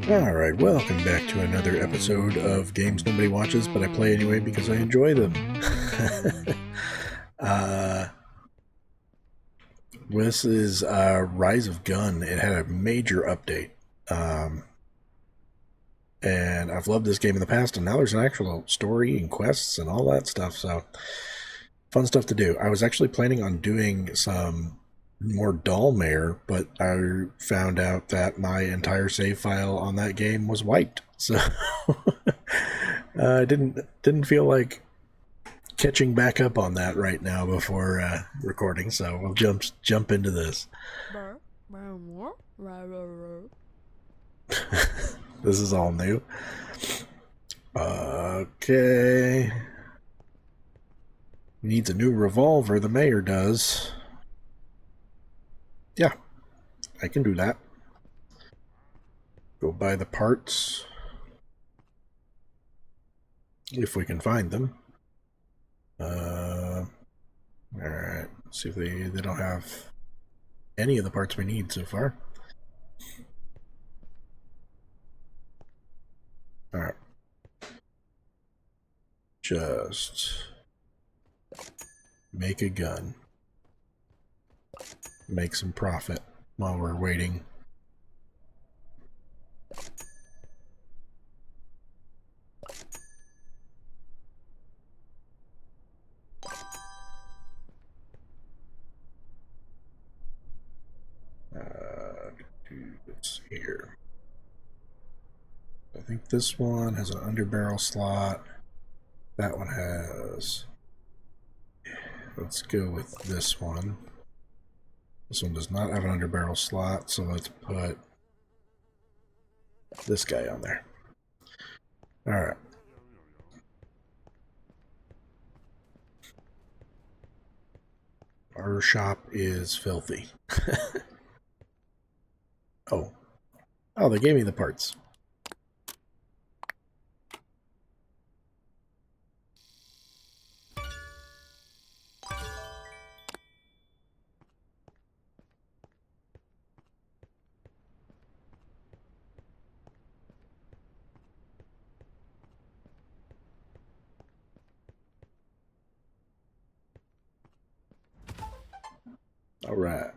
Alright, welcome back to another episode of Games Nobody Watches, but I play anyway because I enjoy them. uh, this is Rise of Gun. It had a major update. And I've loved this game in the past, and now there's an actual story and quests and all that stuff, so fun stuff to do. I was actually planning on doing some more Dollmare, but I found out that my entire save file on that game was wiped. So I didn't feel like catching back up on that right now before recording. So we'll jump into this. This is all new. Okay. Needs a new revolver, the mayor does. Yeah, I can do that. Go buy the parts. If we can find them. Alright, see if they don't have any of the parts we need so far. Alright. Just make a gun. Make some profit while we're waiting. Let's see here. I think this one has an underbarrel slot. That one has... Let's go with this one. This one does not have an underbarrel slot, so let's put this guy on there. Alright. Our shop is filthy. Oh. Oh, they gave me the parts. All right.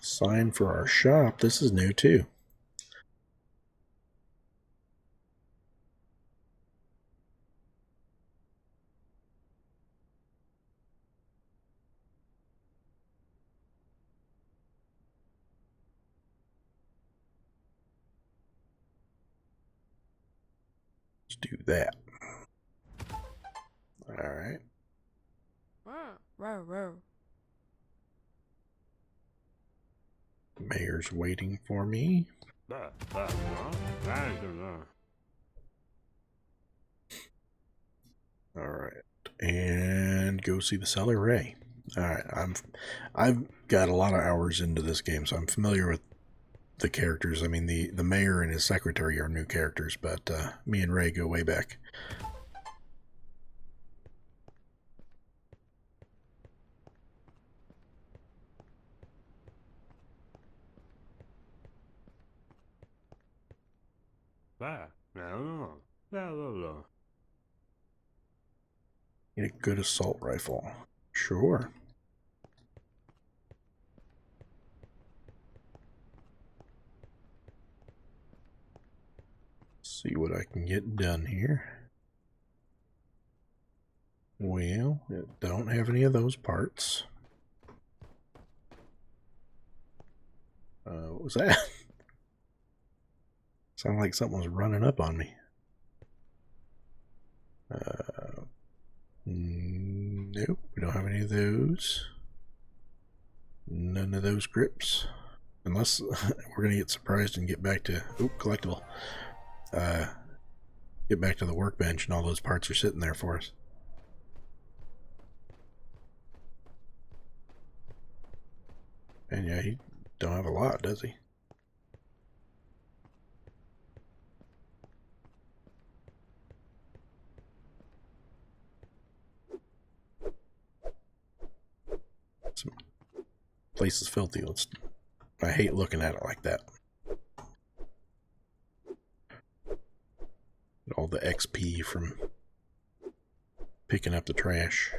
Sign for our shop. This is new too. Let's do that. All right. The mayor's waiting for me. All right, and go see the cellar Ray. All right, I've got a lot of hours into this game, so I'm familiar with the characters. I mean, the mayor and his secretary are new characters, but me and Ray go way back. Need a good assault rifle. Sure. See what I can get done here. Well, it don't have any of those parts. What was that? Sounded like something was running up on me. Nope, we don't have any of those. None of those grips. Unless we're gonna get surprised and get back to collectible. Get back to the workbench and all those parts are sitting there for us. And yeah, he don't have a lot, does he? place is filthy. I hate looking at it like that. All the XP from picking up the trash.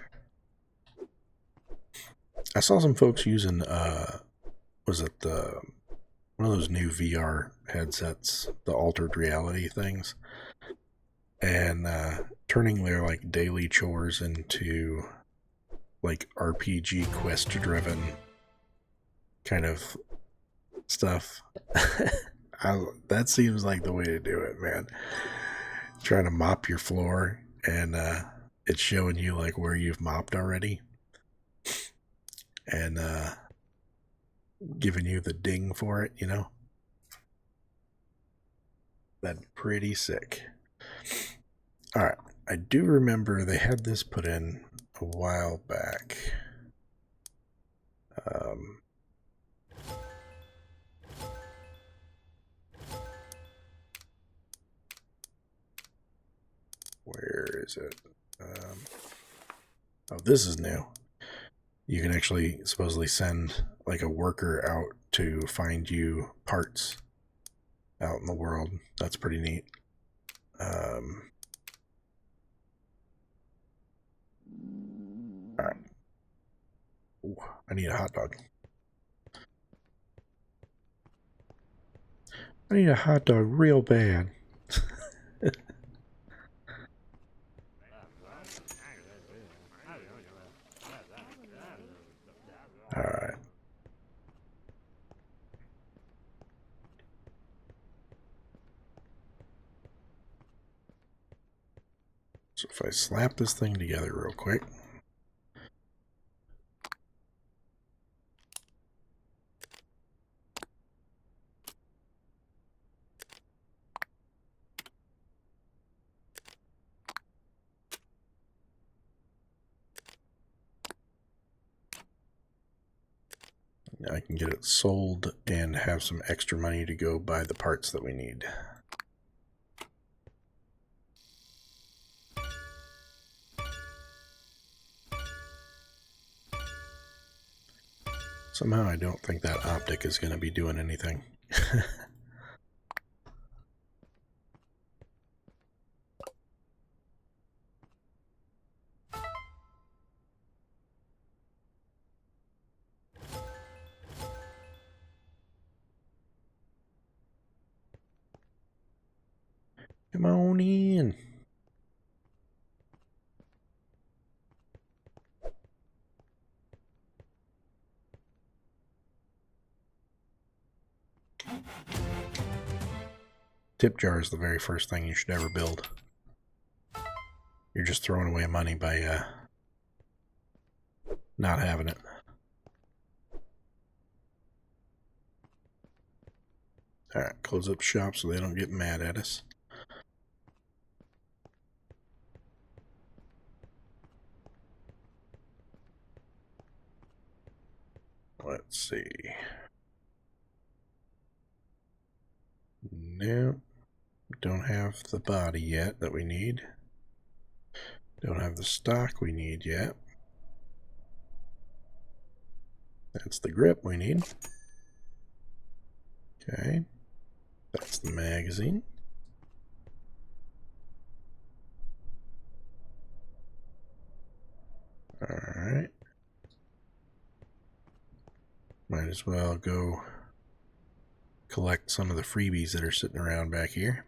I saw some folks using, was it one of those new VR headsets, the altered reality things, and turning their like daily chores into like RPG quest driven kind of stuff. That seems like the way to do it, man. Trying to mop your floor and it's showing you like where you've mopped already and giving you the ding for it, you know. That's pretty sick. Alright, I do remember they had this put in a while back. Where is it? Oh, this is new. You can actually supposedly send like a worker out to find you parts out in the world. That's pretty neat. Alright. Ooh, I need a hot dog. I need a hot dog real bad. Alright. So if I slap this thing together real quick. I can get it sold and have some extra money to go buy the parts that we need. Somehow I don't think that optic is going to be doing anything. Come on in. Tip jar is the very first thing you should ever build. You're just throwing away money by not having it. Alright, close up shop so they don't get mad at us. Let's see. No, don't have the body yet that we need. Don't have the stock we need yet. That's the grip we need. Okay. That's the magazine. Alright. Might as well go collect some of the freebies that are sitting around back here.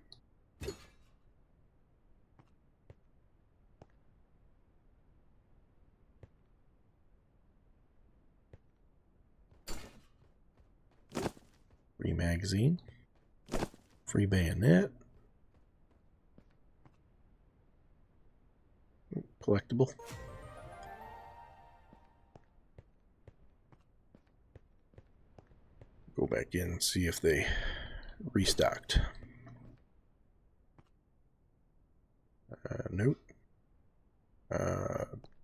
Free magazine. Free bayonet. Collectible. Go back in and see if they restocked. Nope.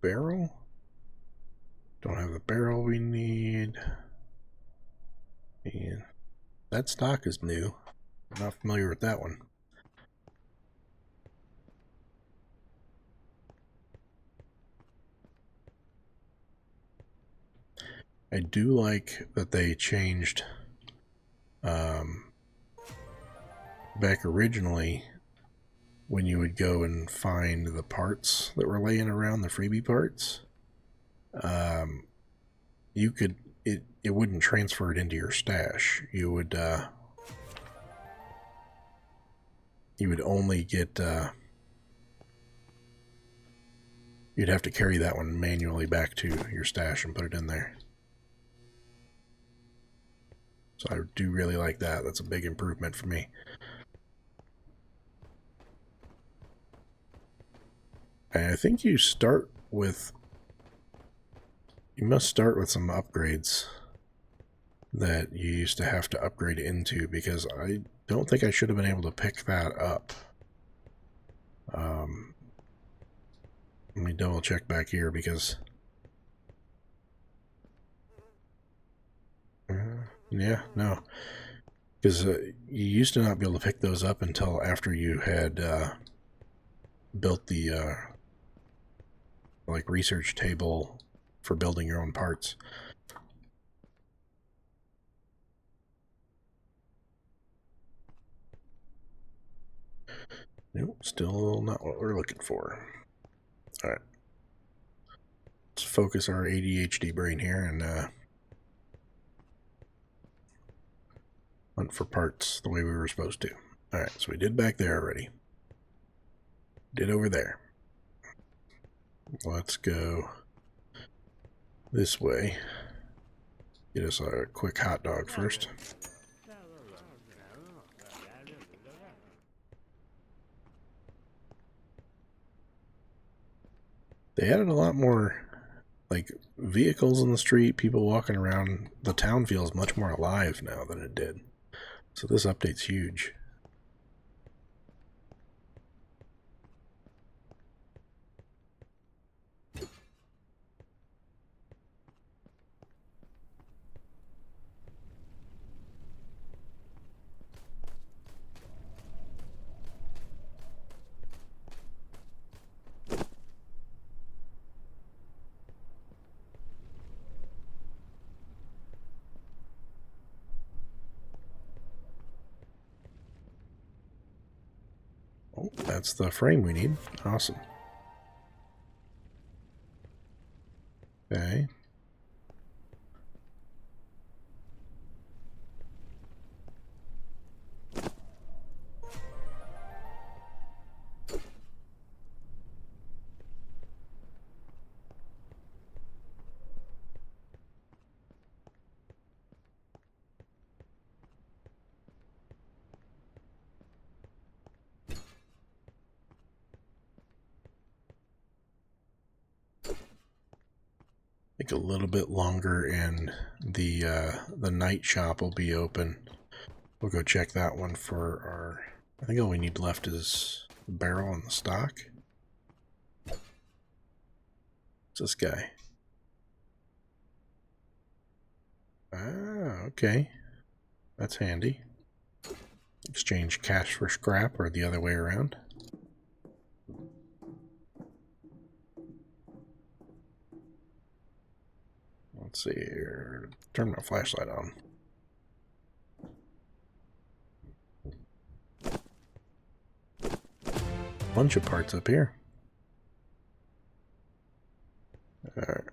Barrel. Don't have the barrel we need. And that stock is new. I'm not familiar with that one. I do like that they changed back originally when you would go and find the parts that were laying around, the freebie parts, you could it wouldn't transfer it into your stash. You would only get you'd have to carry that one manually back to your stash and put it in there. So I do really like that. That's a big improvement for me. And I think you must start with some upgrades that you used to have to upgrade into, because I don't think I should have been able to pick that up. Let me double check back here, because yeah, no, because you used to not be able to pick those up until after you had built the like research table for building your own parts. Nope, still not what we're looking for. Alright. Let's focus our ADHD brain here and hunt for parts the way we were supposed to. Alright, so we did back there already. Did over there. Let's go this way. Get us a quick hot dog first. They added a lot more, like, vehicles in the street, people walking around. The town feels much more alive now than it did. So this update's huge. Oh, that's the frame we need. Awesome. Okay. Take a little bit longer, and the night shop will be open. We'll go check that one for our... I think all we need left is the barrel and the stock. What's this guy? Ah, okay. That's handy. Exchange cash for scrap, or the other way around. Let's see here. Turn my flashlight on. Bunch of parts up here. Alright.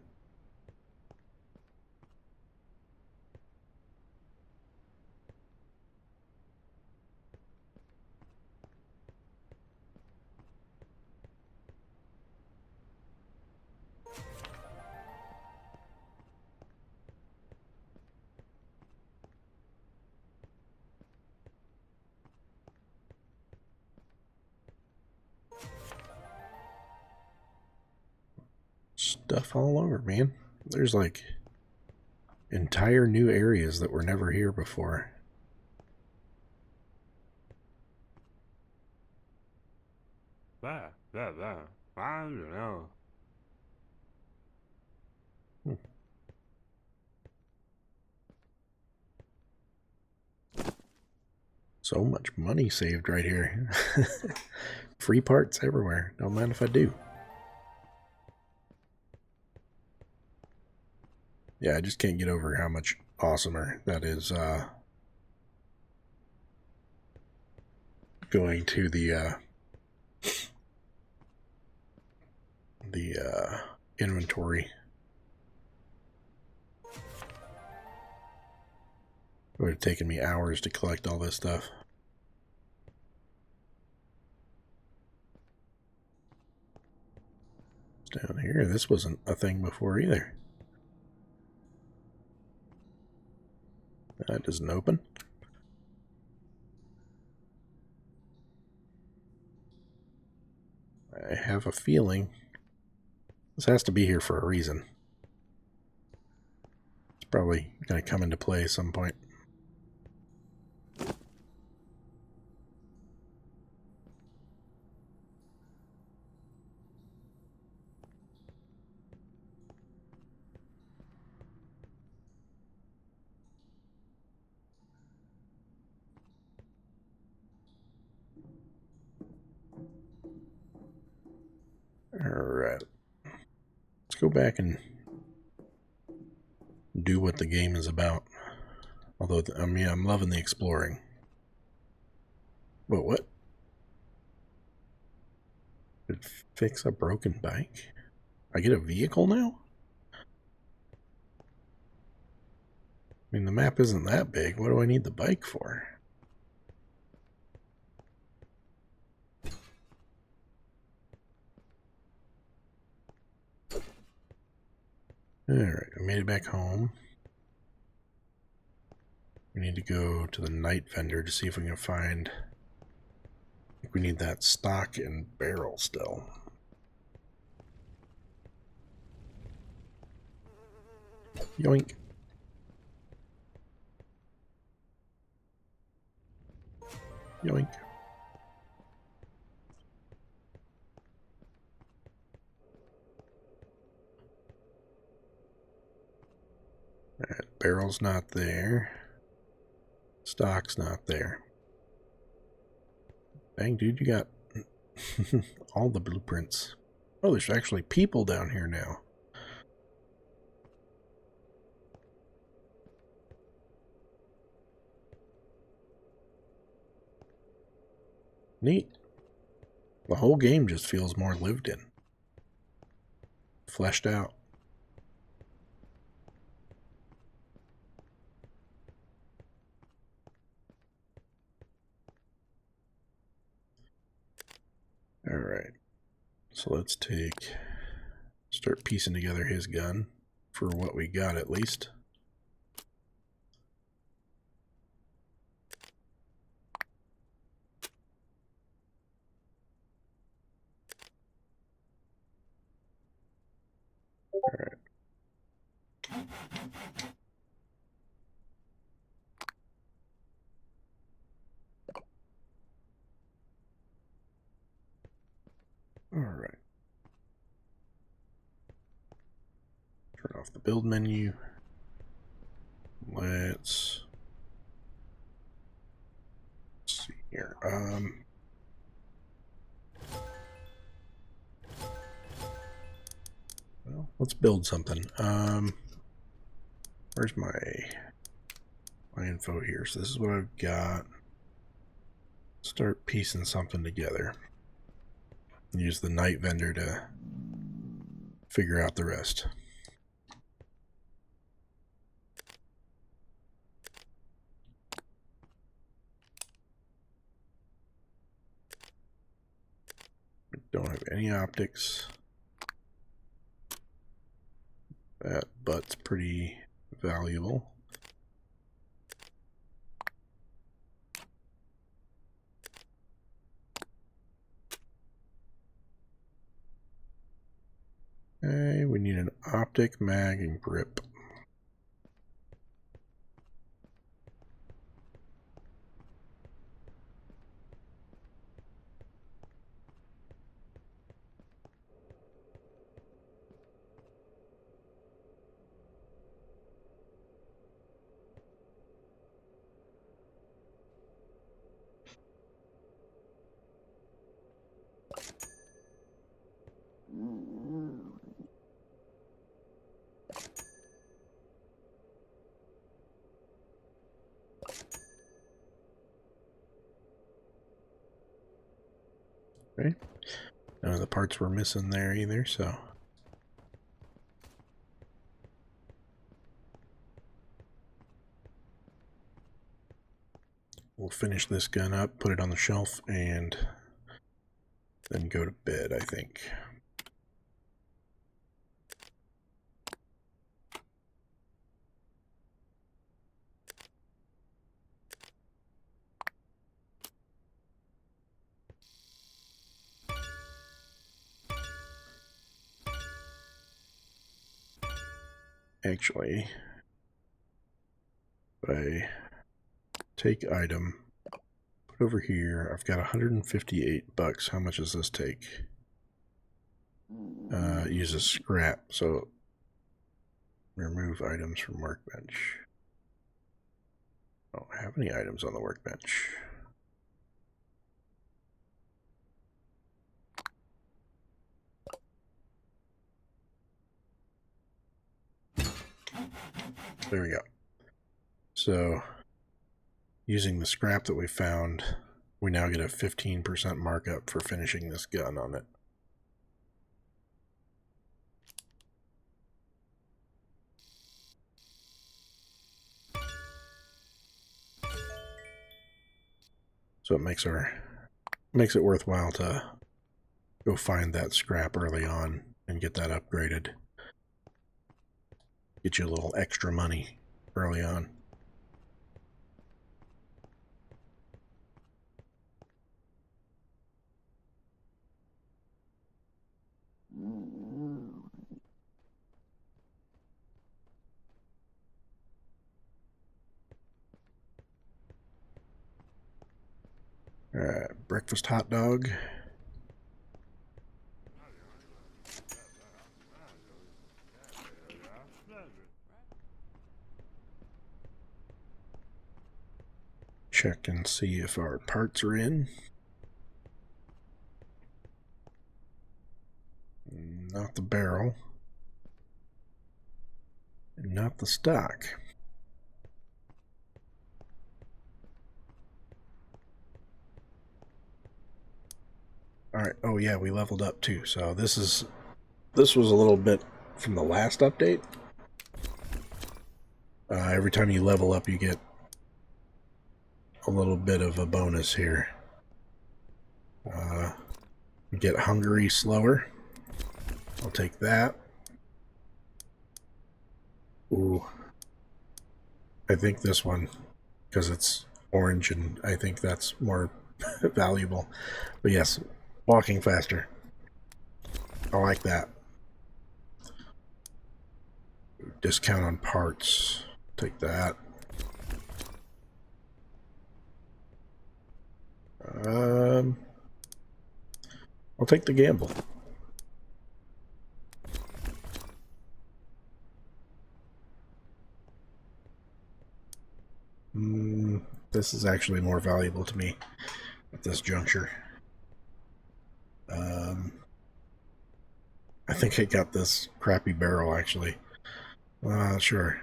Stuff all over, man. There's like entire new areas that were never here before. I don't know. So much money saved right here. Free parts everywhere. Don't mind if I do. Yeah, I just can't get over how much awesomer that is going to the inventory. It would have taken me hours to collect all this stuff. It's down here. This wasn't a thing before either. That doesn't open. I have a feeling this has to be here for a reason. It's probably going to come into play at some point. Alright. Let's go back and do what the game is about. Although, I mean, I'm loving the exploring. But what? Did it fix a broken bike? I get a vehicle now? I mean, the map isn't that big. What do I need the bike for? Alright, I made it back home. We need to go to the night vendor to see if we can find... I think we need that stock and barrel still. Yoink. Yoink. Alright, barrel's not there. Stock's not there. Dang, dude, you got all the blueprints. Oh, there's actually people down here now. Neat. The whole game just feels more lived in. Fleshed out. Alright. So let's start piecing together his gun for what we got at least. Alright. Alright. Turn off the build menu. Let's see here. Well, let's build something. Where's my info here? So this is what I've got. Start piecing something together. Use the night vendor to figure out the rest. We don't have any optics. That butt's pretty valuable. Okay, we need an optic, mag, and grip. Okay. None of the parts were missing there either, so. We'll finish this gun up, put it on the shelf, and then go to bed, I think. Actually, if I take item, put over here, I've got 158 bucks. How much does this take? Uses scrap, so remove items from workbench. I don't have any items on the workbench. There we go. So, using the scrap that we found, we now get a 15% markup for finishing this gun on it. So it makes it worthwhile to go find that scrap early on and get that upgraded. Get you a little extra money early on. Alright, breakfast hot dog. Check and see if our parts are in. Not the barrel. And not the stock. Alright, oh yeah, we leveled up too. So this was a little bit from the last update. Every time you level up, you get a little bit of a bonus here. Get hungry slower. I'll take that. Ooh. I think this one, because it's orange, and I think that's more valuable. But yes, walking faster. I like that. Discount on parts. Take that. I'll take the gamble. This is actually more valuable to me at this juncture. I think I got this crappy barrel actually. Sure.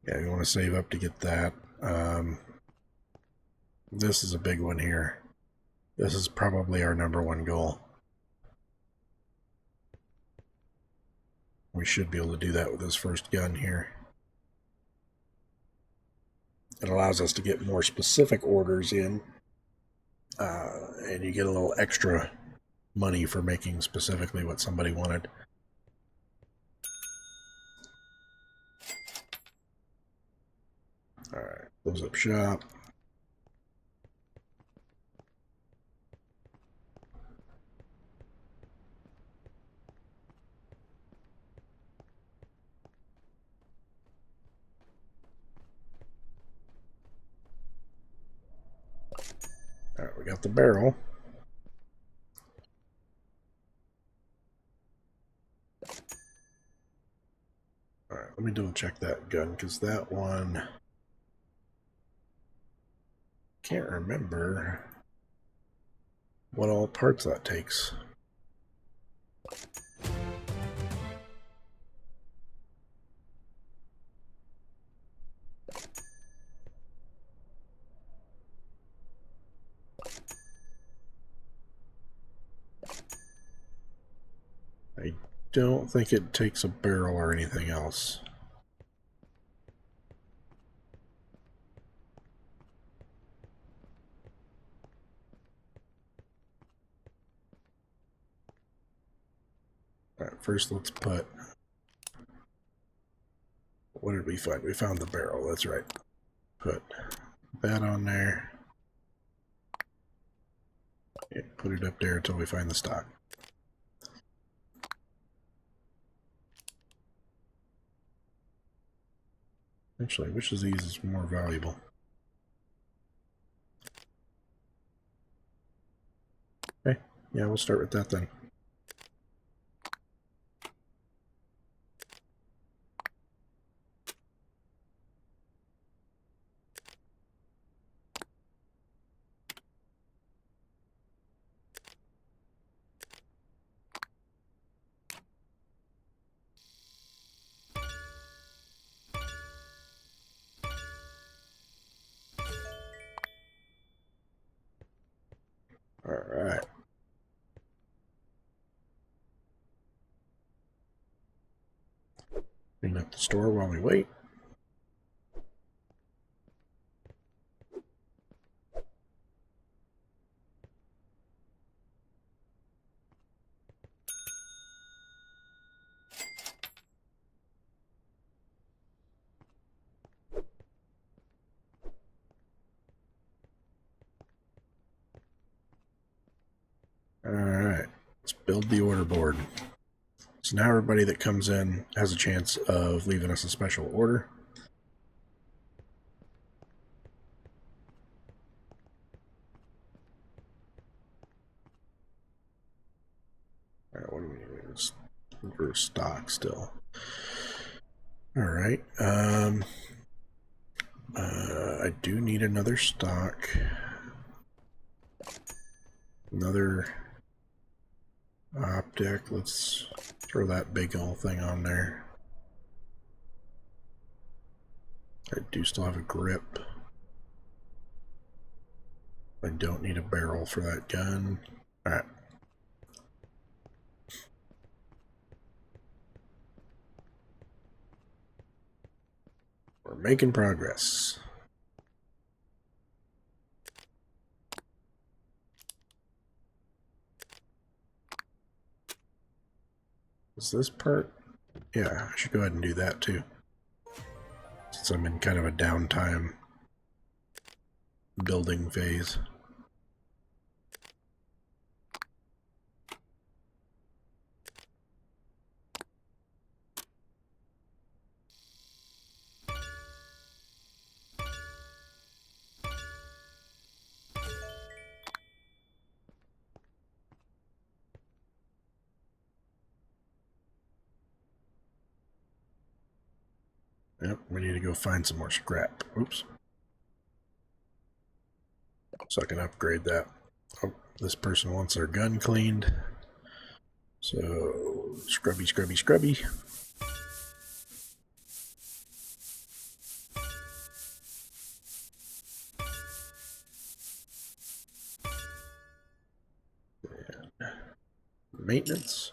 Yeah, you want to save up to get that. This is a big one here. This is probably our #1 goal. We should be able to do that with this first gun here. It allows us to get more specific orders in, and you get a little extra money for making specifically what somebody wanted. Alright, close up shop. Alright, we got the barrel. Alright, let me double check that gun, because that one... Can't remember what all parts that takes. I don't think it takes a barrel or anything else. Alright, first let's put... What did we find? We found the barrel, that's right. Put that on there. Yeah, put it up there until we find the stock. Actually, which of these is more valuable? Okay, yeah, we'll start with that then. Alright. Clean up the store while we wait. Alright, let's build the order board. So now everybody that comes in has a chance of leaving us a special order. Alright, what do we need? For stock still. Alright, I do need another stock. Another optic. Let's throw that big old thing on there. I do still have a grip. I don't need a barrel for that gun. Alright. We're making progress. Is this part? Yeah, I should go ahead and do that too. Since I'm in kind of a downtime building phase. Yep, we need to go find some more scrap. Oops. So I can upgrade that. Oh, this person wants their gun cleaned. So, scrubby, scrubby, scrubby. And maintenance.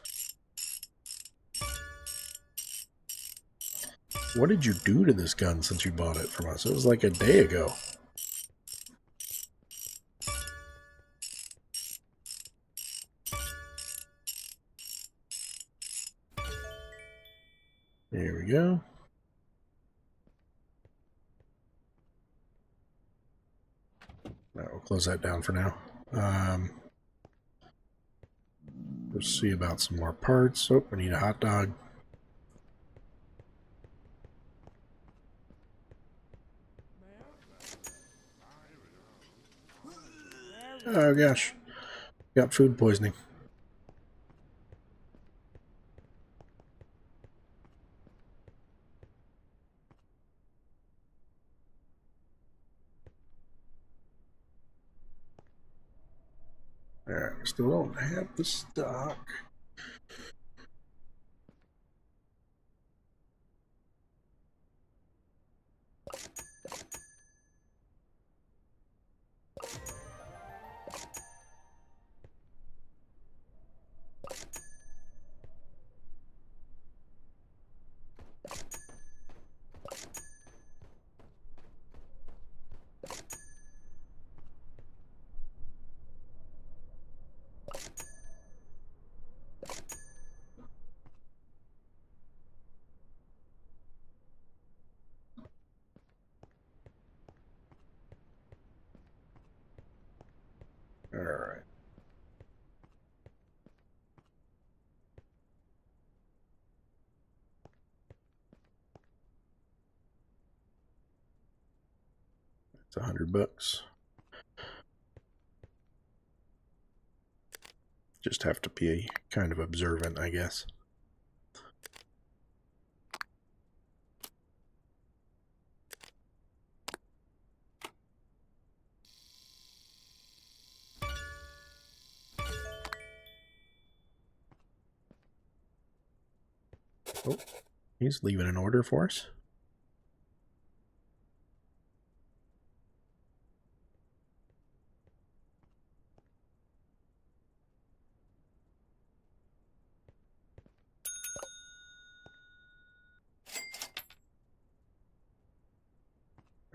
What did you do to this gun since you bought it from us? It was like a day ago. There we go. Right, we'll close that down for now. Let's see about some more parts. Oh, we need a hot dog. Oh gosh, got food poisoning. Alright, still don't have the stock. Alright. It's $100. Just have to be kind of observant, I guess. Oh, he's leaving an order for us.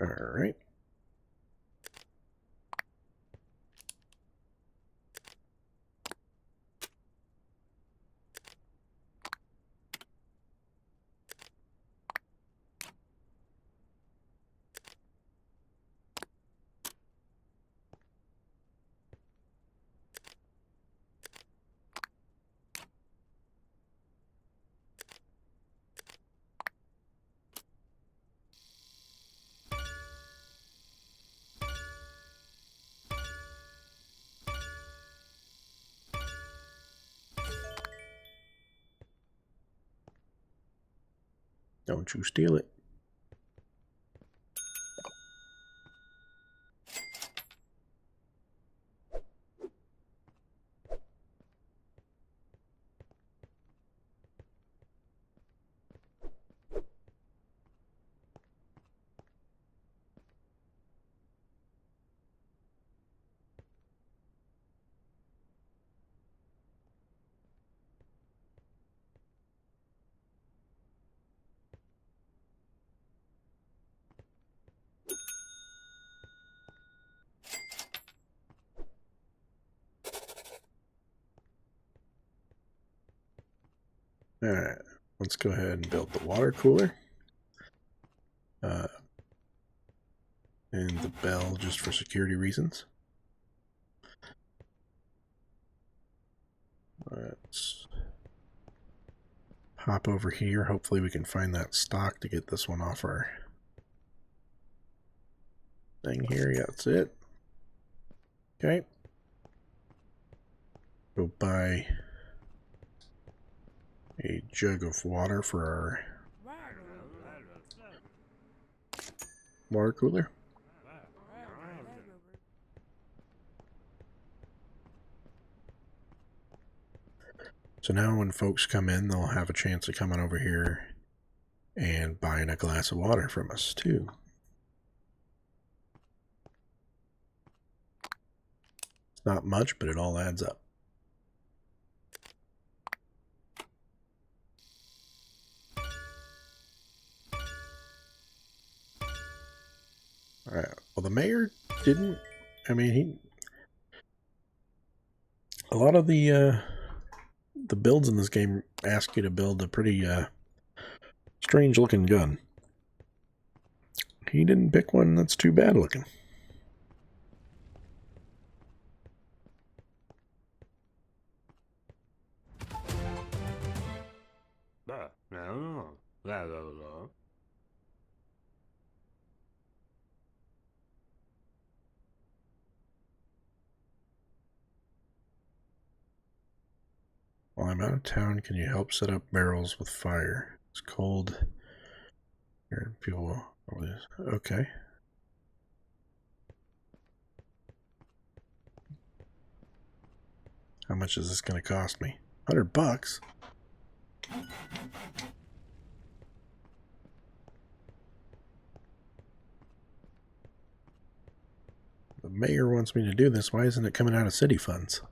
Alright. Don't you steal it. Alright, let's go ahead and build the water cooler. And the bell just for security reasons. Let's hop over here. Hopefully we can find that stock to get this one off our thing here. Yeah, that's it. Okay. Go buy a jug of water for our water cooler. So now when folks come in, they'll have a chance of coming over here and buying a glass of water from us too. It's not much, but it all adds up. Alright, well the mayor didn't, I mean, a lot of the builds in this game ask you to build a pretty strange looking gun. He didn't pick one that's too bad looking. While I'm out of town, can you help set up barrels with fire? It's cold. Here, people will. Okay. How much is this going to cost me? $100? The mayor wants me to do this. Why isn't it coming out of city funds?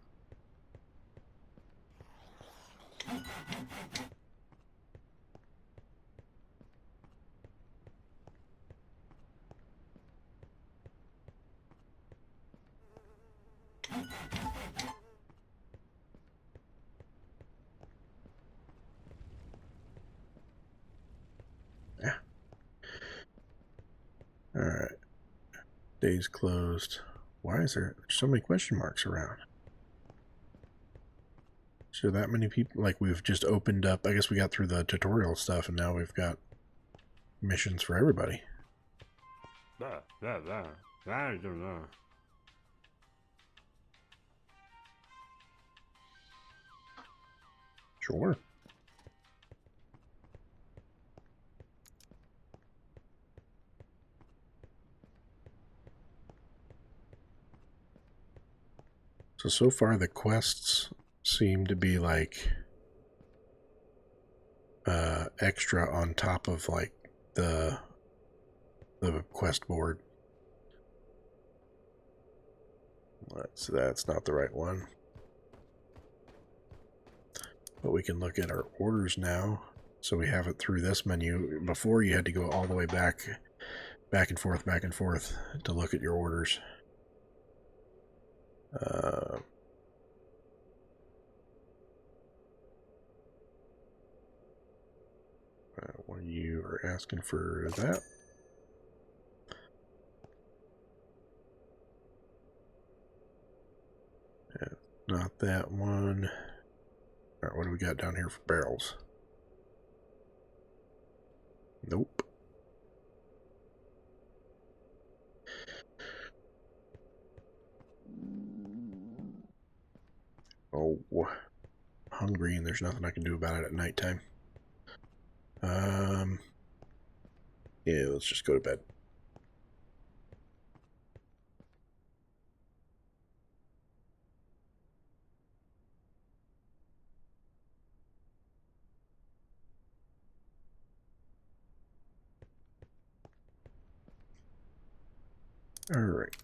Yeah. Alright. Days closed. Why is there so many question marks around? So that many people, like we've just opened up, I guess we got through the tutorial stuff and now we've got missions for everybody. I don't know. Sure. So far the quests seem to be like extra on top of like the quest board. So that's not the right one. But we can look at our orders now. So we have it through this menu. Before you had to go all the way back and forth to look at your orders. When you are asking for that. Not that one. Alright, what do we got down here for barrels? Nope. Oh, hungry and there's nothing I can do about it at nighttime. Yeah, let's just go to bed. Alright.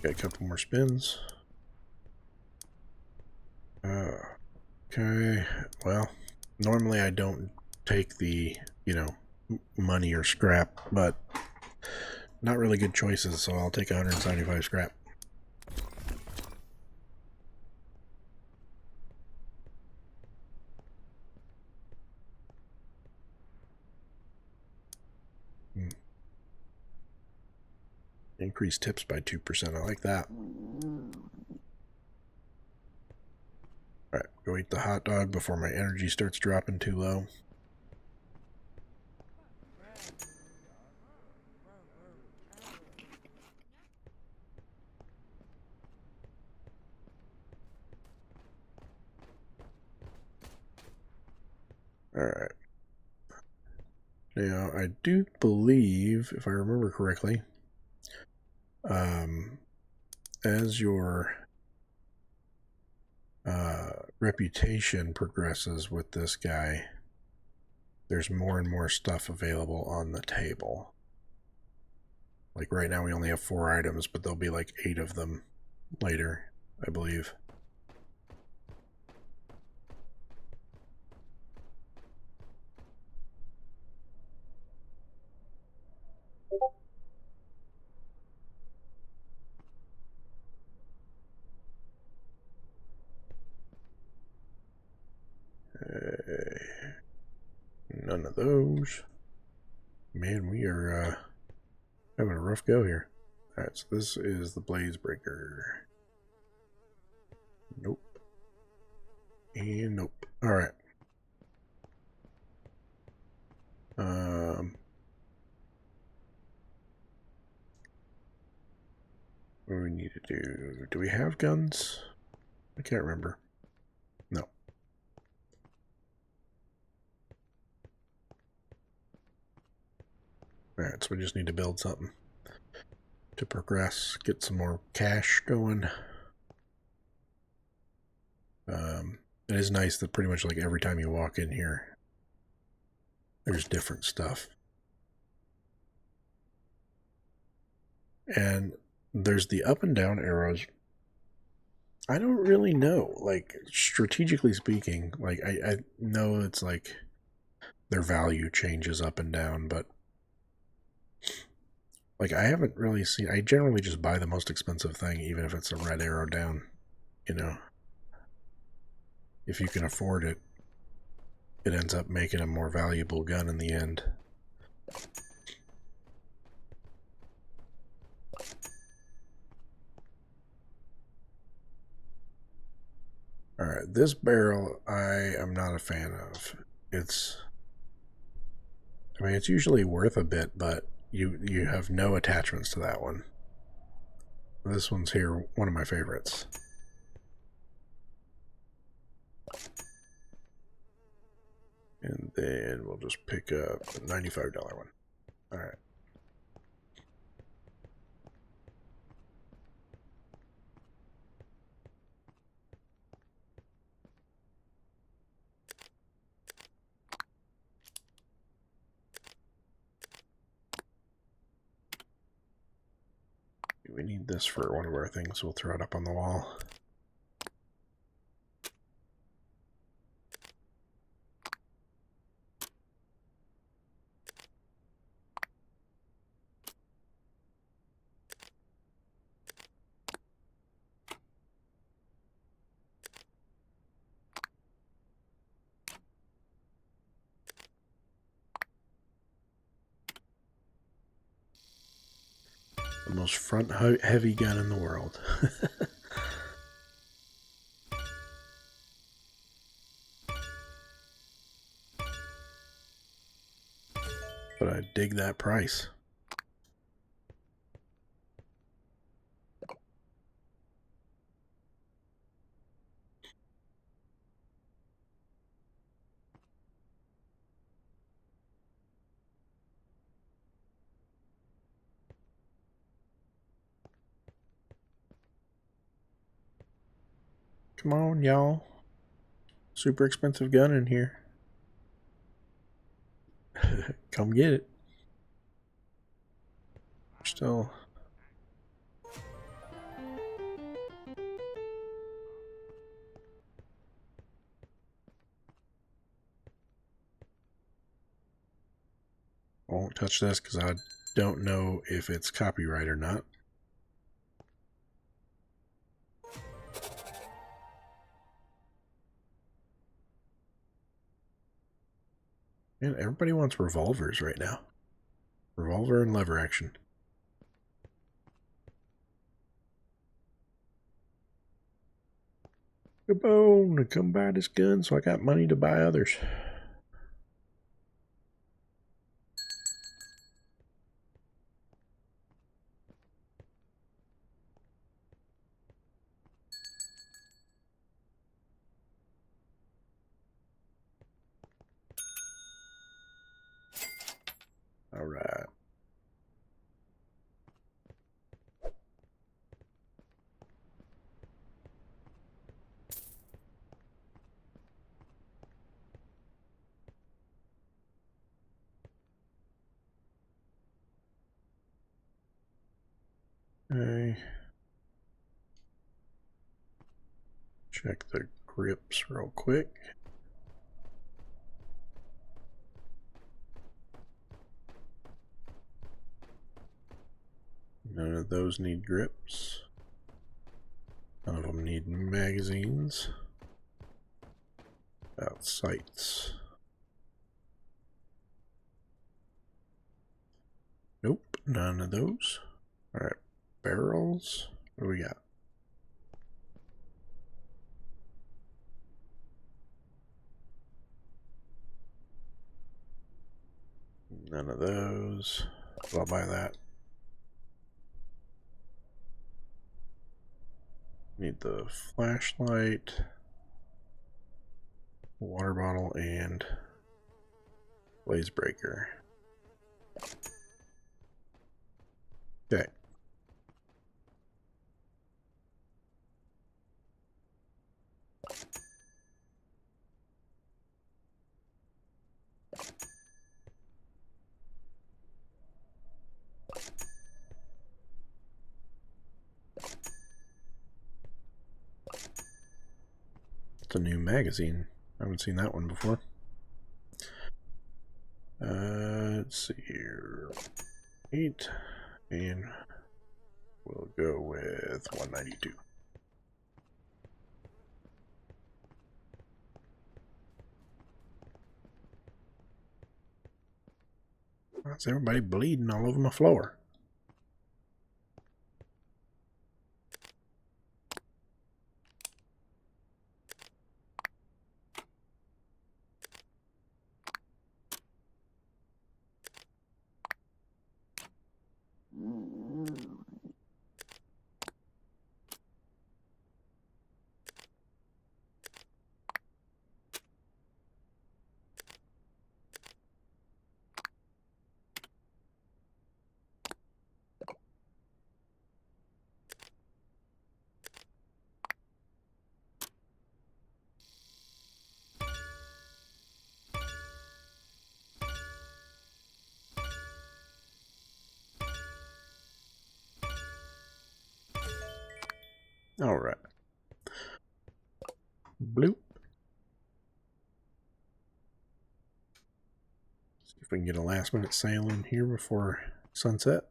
Got a couple more spins. Okay, well, normally I don't take the, money or scrap, but not really good choices, so I'll take 175 scrap. Increase tips by 2%. I like that. Alright, go eat the hot dog before my energy starts dropping too low. Alright. Now, I do believe, if I remember correctly, as your reputation progresses with this guy, there's more and more stuff available on the table. Like right now we only have 4 items, but there'll be like 8 of them later, I believe. None of those. Man, we are having a rough go here. Alright, so this is the Blaze Breaker. Nope. And nope. Alright. What do we need to do? Do we have guns? I can't remember. No. Alright, so we just need to build something to progress, get some more cash going. it is nice that pretty much like every time you walk in here, there's different stuff. And there's the up and down arrows. I don't really know, like, strategically speaking, like, I know it's like their value changes up and down, but like, I haven't really seen, I generally just buy the most expensive thing, even if it's a red arrow down, you know. If you can afford it, it ends up making a more valuable gun in the end. Alright, this barrel I am not a fan of. I mean, it's usually worth a bit, but you have no attachments to that one. This one's here, one of my favorites. And then we'll just pick up the $95 one. Alright. We need this for one of our things, so we'll throw it up on the wall. The most front heavy gun in the world. But I dig that price. Come on, y'all. Super expensive gun in here. Come get it. Still. I won't touch this because I don't know if it's copyright or not. Man, everybody wants revolvers right now. Revolver and lever action. Capone, come buy this gun so I got money to buy others. All right. Okay. Check the grips real quick. None of those need grips. None of them need magazines. About sights. Nope, none of those. Alright, barrels. What do we got? None of those. I'll buy that. Need the flashlight, water bottle, and blaze breaker. Okay. It's a new magazine. I haven't seen that one before. Let's see here. 8. And we'll go with 192. That's everybody bleeding all over my floor. All right. Bloop. See if we can get a last minute sale in here before sunset.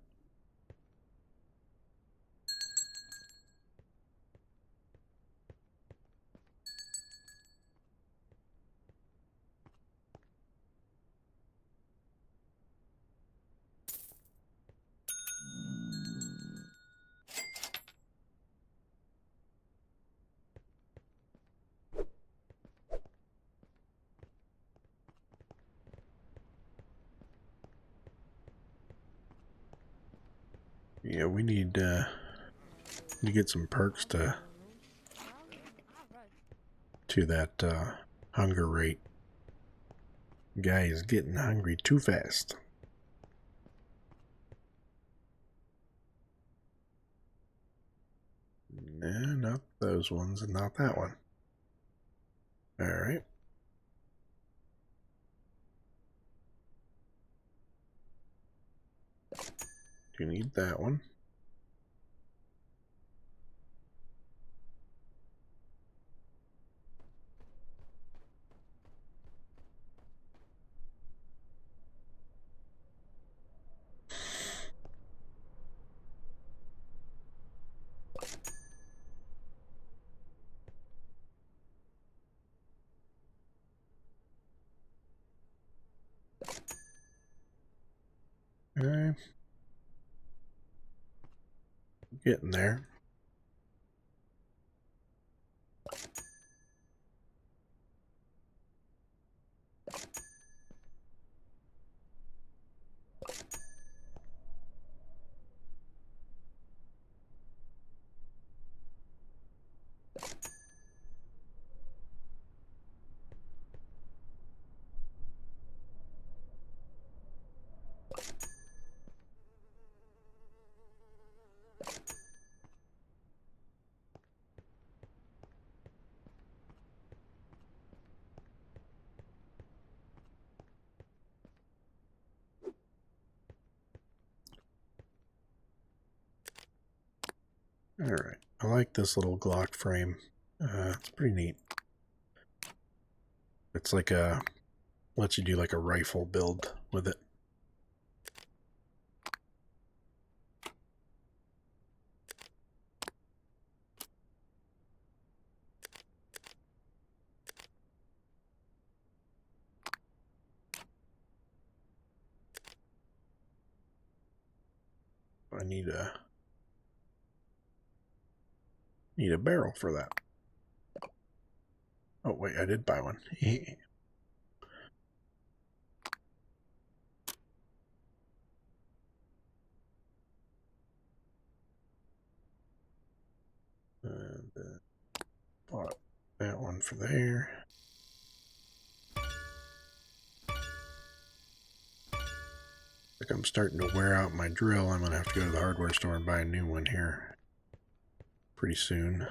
Yeah, we need to get some perks to that hunger rate. Guy is getting hungry too fast. Nah, not those ones and not that one. Alright. You need that one. Okay. Getting there. Alright. I like this little Glock frame. It's pretty neat. It's like a... lets you do like a rifle build with it. I need a barrel for that. Oh wait, I did buy one. And bought that one for there. Like I'm starting to wear out my drill. I'm gonna have to go to the hardware store and buy a new one here pretty soon.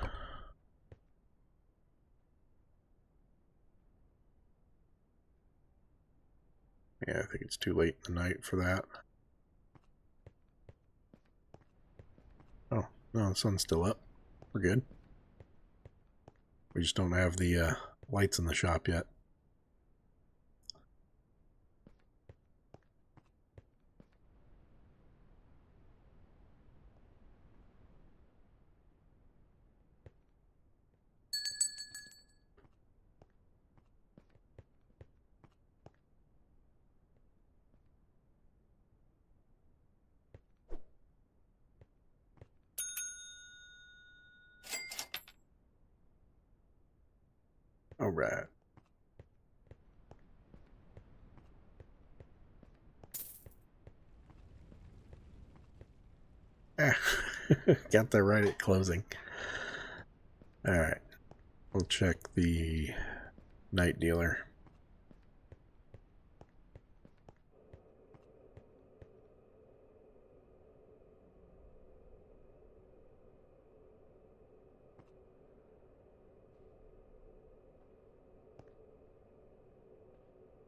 Yeah, I think it's too late in the night for that. Oh, no, the sun's still up. We're good. We just don't have the lights in the shop yet. All right. Got that right at closing. All right. We'll check the night dealer.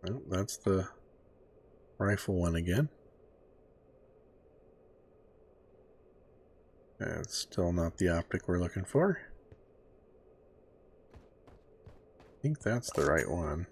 Well, that's the rifle one again. It's still not the optic we're looking for. I think that's the right one.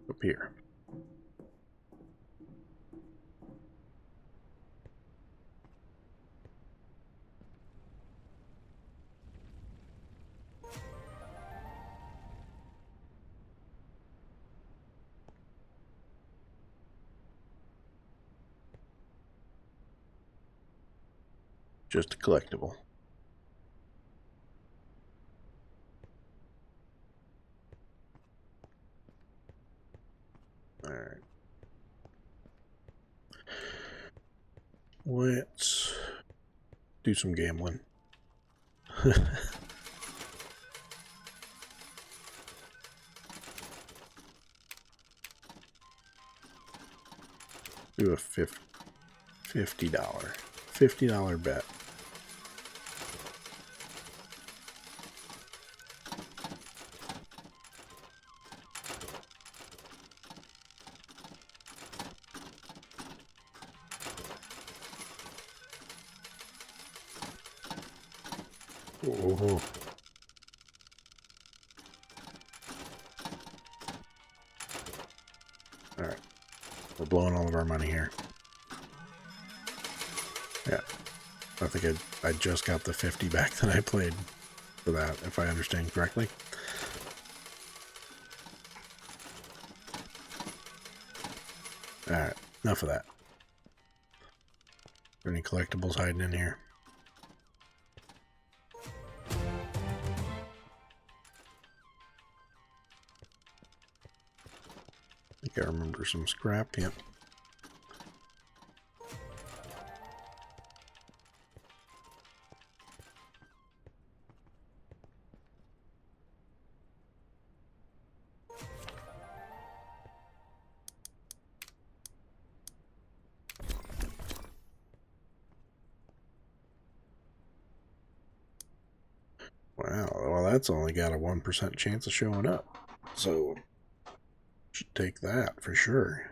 Up here. Just a collectible. Alright. Let's do some gambling. Do a $50 bet. Oh. Alright. We're blowing all of our money here. Yeah. I think I just got the 50 back that I played for that, if I understand correctly. Alright. Enough of that. Are there any collectibles hiding in here? I think I remember some scrap. Yep. Wow, well that's only got a 1% chance of showing up. So, should take that for sure.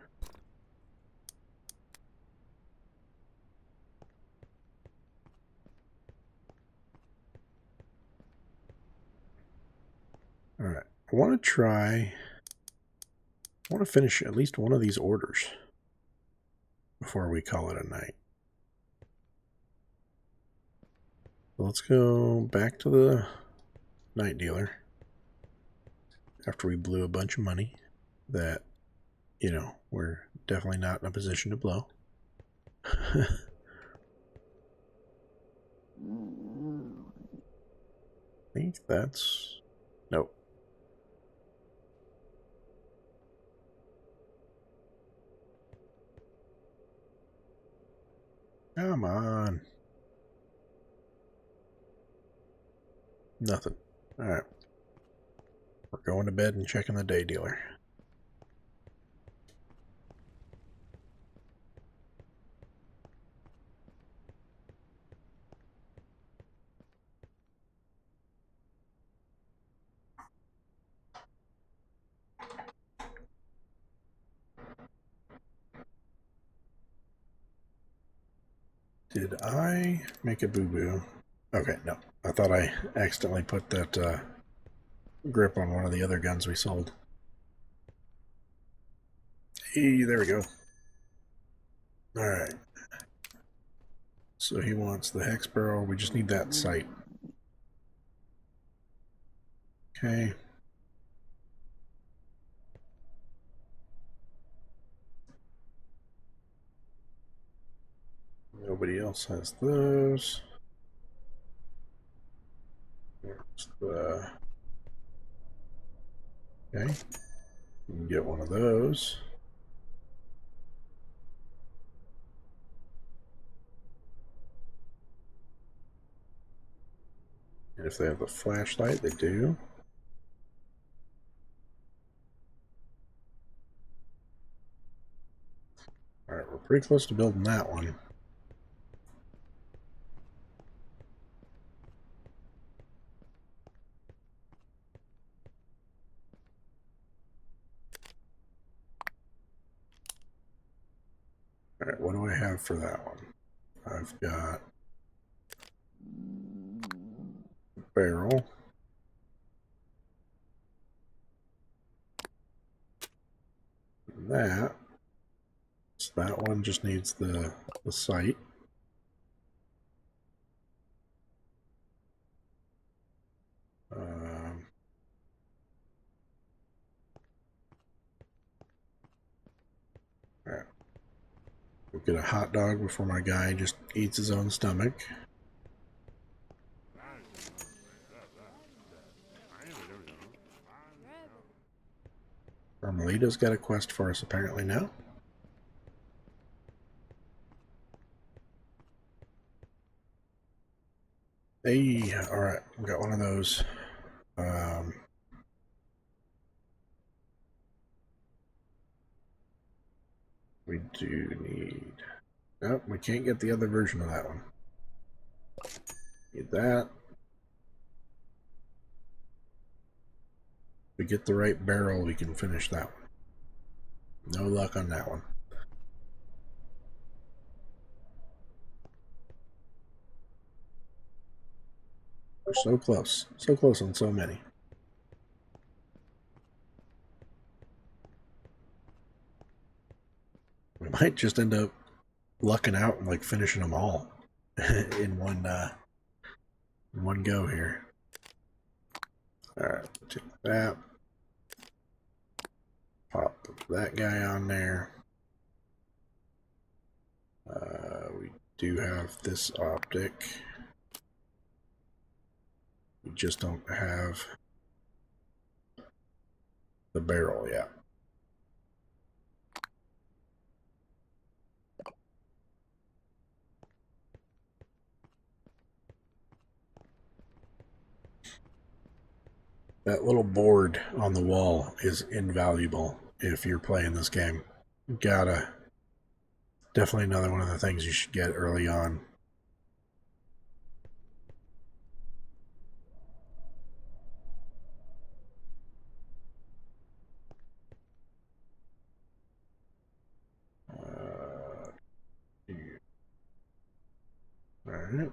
Alright, I want to finish at least one of these orders before we call it a night. Let's go back to the night dealer after we blew a bunch of money that, you know, we're definitely not in a position to blow. I think that's... Nope. Come on. Nothing. Alright. We're going to bed and checking the day dealer. Did I make a boo-boo? Okay, no. I thought I accidentally put that grip on one of the other guns we sold. Hey, there we go. Alright. So he wants the hex barrel. We just need that sight. Okay. Nobody else has those. There's the... Okay. You can get one of those. And if they have the flashlight, they do. Alright, we're pretty close to building that one. Alright, what do I have for that one? I've got a barrel. And that. So that one just needs the sight. Alright. We'll get a hot dog before my guy just eats his own stomach. Carmelita's got a quest for us apparently now. Hey, alright, we got one of those. We do need... Nope, we can't get the other version of that one. Need that. If we get the right barrel, we can finish that one. No luck on that one. We're so close. So close on so many. We might just end up lucking out and like finishing them all in one go here. Alright, take that. Pop that guy on there. We do have this optic. We just don't have the barrel yet. That little board on the wall is invaluable if you're playing this game. Gotta. Definitely another one of the things you should get early on. Alright.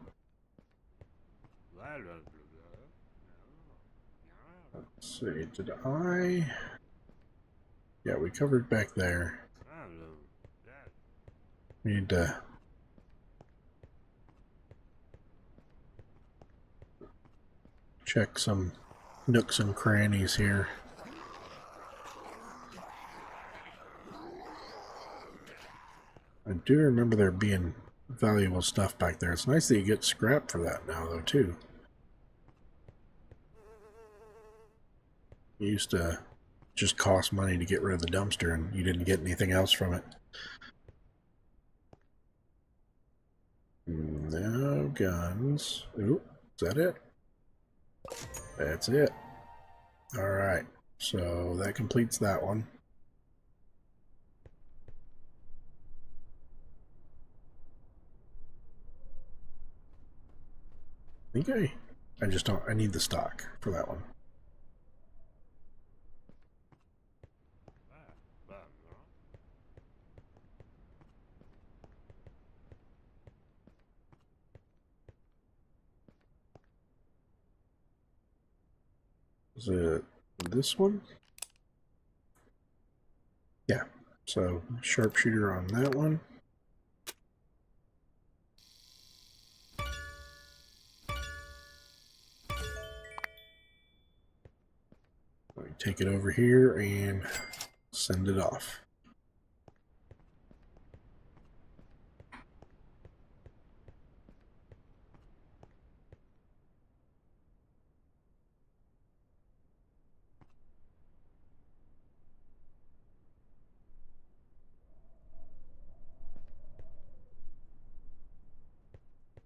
Let's see, did I... Yeah, we covered back there. We need to... check some nooks and crannies here. I do remember there being valuable stuff back there. It's nice that you get scrap for that now, though, too. It used to just cost money to get rid of the dumpster, and you didn't get anything else from it. No guns. Ooh, is that it? That's it. Alright, so that completes that one. I think I just don't, I need the stock for that one. Is it this one? Yeah. So sharpshooter on that one. Take it over here and send it off.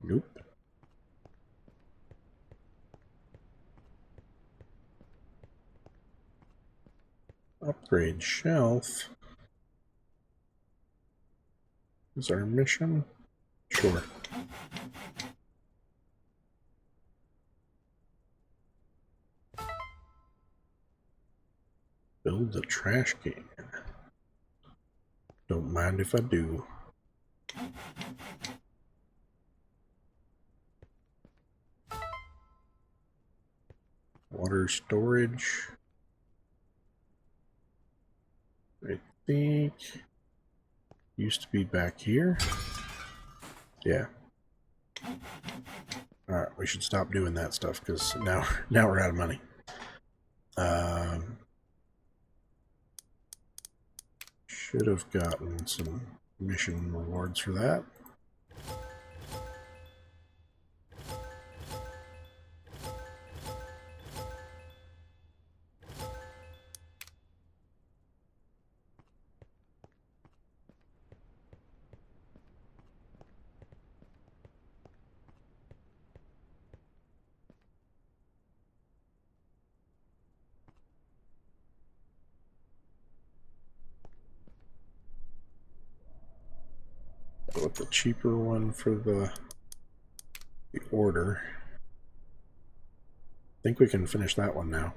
Nope. Upgrade shelf. Is our mission? Sure. Build a trash can. Don't mind if I do. Water storage. I think used to be back here. Yeah. Alright, we should stop doing that stuff because now we're out of money. Should have gotten some mission rewards for that. Go with the cheaper one for the order. I think we can finish that one now.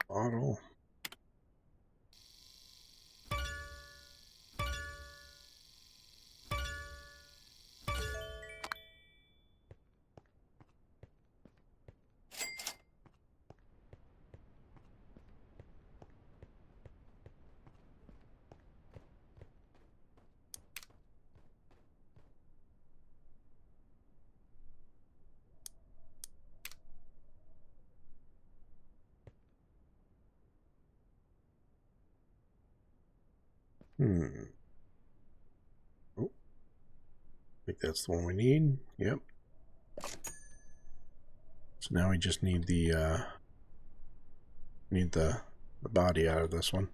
Bottle. Oh, I think that's the one we need. Yep. So now we just need the body out of this one.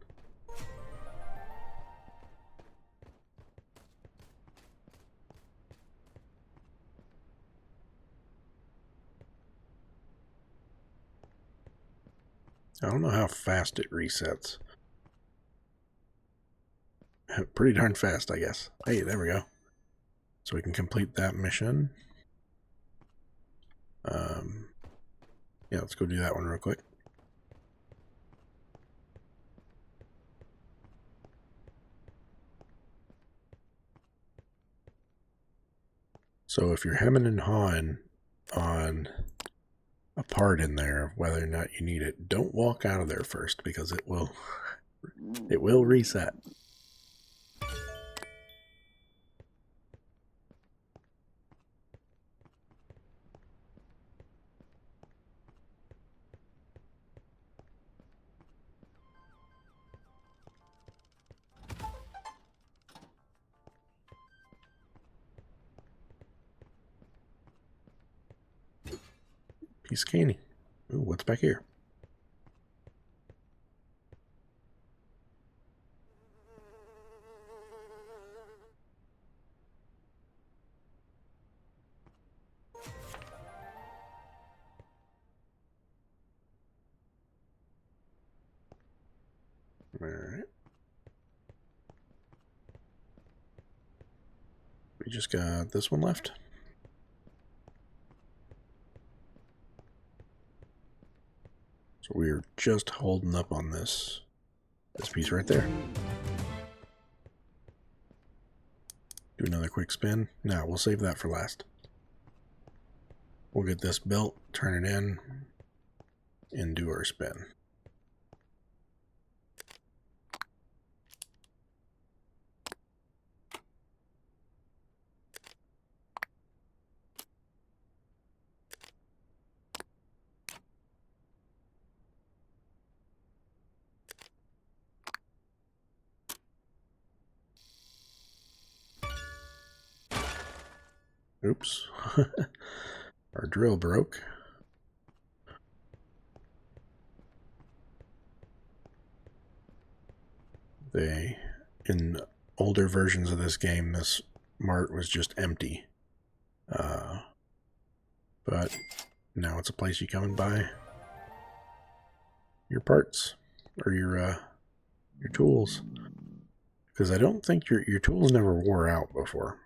I don't know how fast it resets. Pretty darn fast, I guess. Hey, there we go. So we can complete that mission. Yeah, let's go do that one real quick. So if you're hemming and hawing on a part in there, whether or not you need it, don't walk out of there first because it will reset. Piece of candy. Ooh, what's back here? Alright. just got this one left. So we're just holding up on this piece right there. Do another quick spin. Now we'll save that for last. We'll get this built, turn it in, and do our spin. Oops. Our drill broke. In older versions of this game, this mart was just empty. But now it's a place you come and buy your parts or your tools. Because I don't think your tools never wore out before.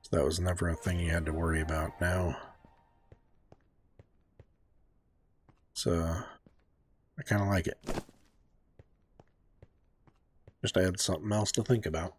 So that was never a thing you had to worry about. Now, so I kind of like it. Just add something else to think about.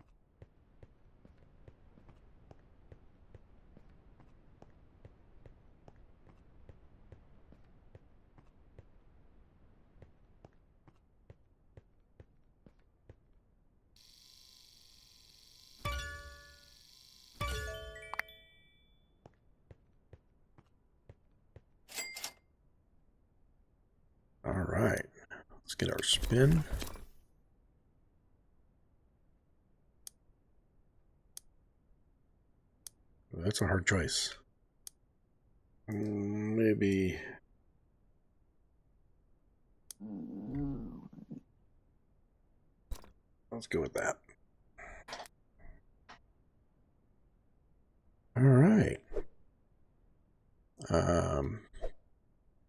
All right, let's get our spin. That's a hard choice. Maybe. Let's go with that. All right.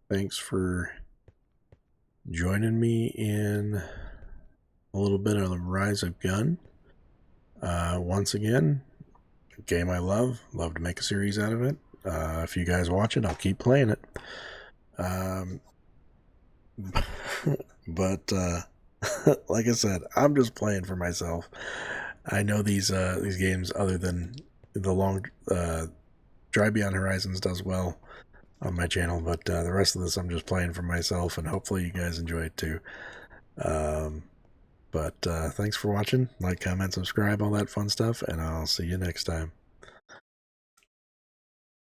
Thanks for joining me in a little bit of the Rise of Gun. Once again, a game I love to make a series out of it. If you guys watch it, I'll keep playing it. But like I said, I'm just playing for myself. I know these games, other than the long Drive Beyond Horizons, does well on my channel, but the rest of this I'm just playing for myself, and hopefully you guys enjoy it too. But thanks for watching. Like, comment, subscribe, all that fun stuff, and I'll see you next time.